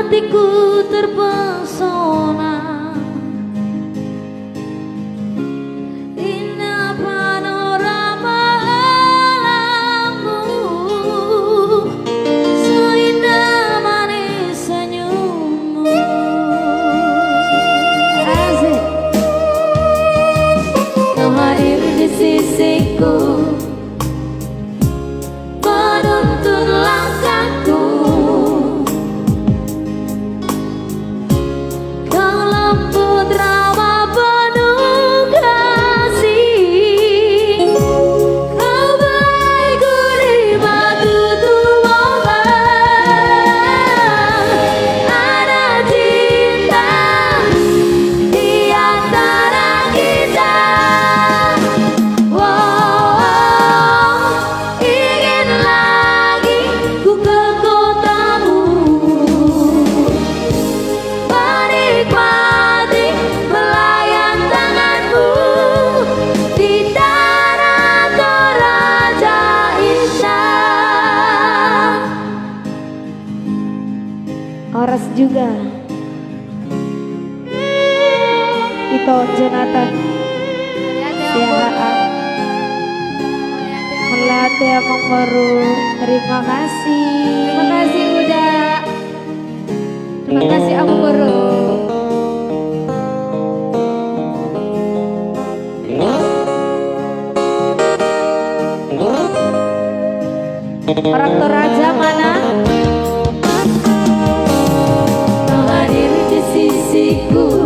hatiku terpesona. Indah panorama alammu, seindah manis senyummu. Asik. Kau hadir di sisiku, menuntun langkahku. Kau lembut ramah penuh kasih, kau baik gurih batu tualah. Ada cinta di antara kita. Wow, ingin lagi ku ke kotamu, menikmati belayan tanganmu di tanah Toraja indah. Oras juga itu Jonathan Siahaan melatih emang baru. Terima kasih. Terima kasih udah. Terima kasih Aku Baru. Orang Toraja mana? Kau hadir di sisiku,